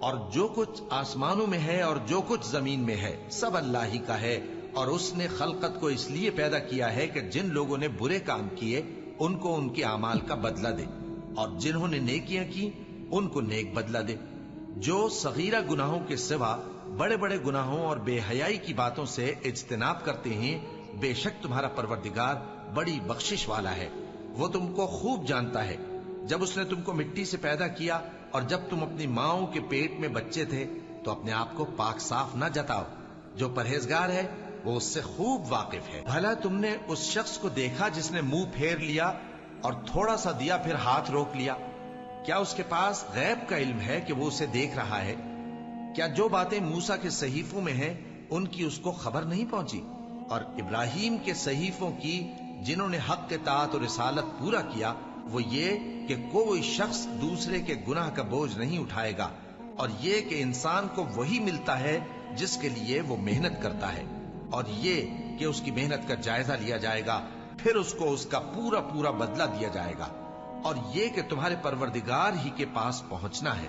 اور جو کچھ آسمانوں میں ہے اور جو کچھ زمین میں ہے سب اللہ ہی کا ہے، اور اس نے خلقت کو اس لیے پیدا کیا ہے کہ جن لوگوں نے برے کام کیے ان کو ان کے اعمال کا بدلہ دے، اور جنہوں نے نیکیاں کی ان کو نیک بدلہ دے۔ جو صغیرہ گناہوں کے سوا بڑے بڑے گناہوں اور بے حیائی کی باتوں سے اجتناب کرتے ہیں، بے شک تمہارا پروردگار بڑی بخشش والا ہے، وہ تم کو خوب جانتا ہے۔ جب اس نے تم کو مٹی سے پیدا کیا اور جب تم اپنی ماؤں کے پیٹ میں بچے تھے تو اپنے آپ کو پاک صاف نہ جتاؤ، جو پرہیزگار ہے وہ اس سے خوب واقف ہے۔ بھلا تم نے اس شخص کو دیکھا جس نے منہ پھیر لیا اور تھوڑا سا دیا پھر ہاتھ روک لیا؟ کیا اس کے پاس غیب کا علم ہے کہ وہ اسے دیکھ رہا ہے؟ کیا جو باتیں موسیٰ کے صحیفوں میں ہیں ان کی اس کو خبر نہیں پہنچی؟ اور ابراہیم کے صحیفوں کی جنہوں نے حق اطاعت اور رسالت پورا کیا، وہ یہ کہ کوئی شخص دوسرے کے گناہ کا بوجھ نہیں اٹھائے گا، اور یہ کہ انسان کو وہی ملتا ہے جس کے لیے وہ محنت کرتا ہے، اور یہ کہ اس کی محنت کا جائزہ لیا جائے گا، پھر اس کو اس کا پورا پورا بدلہ دیا جائے گا، اور یہ کہ تمہارے پروردگار ہی کے پاس پہنچنا ہے۔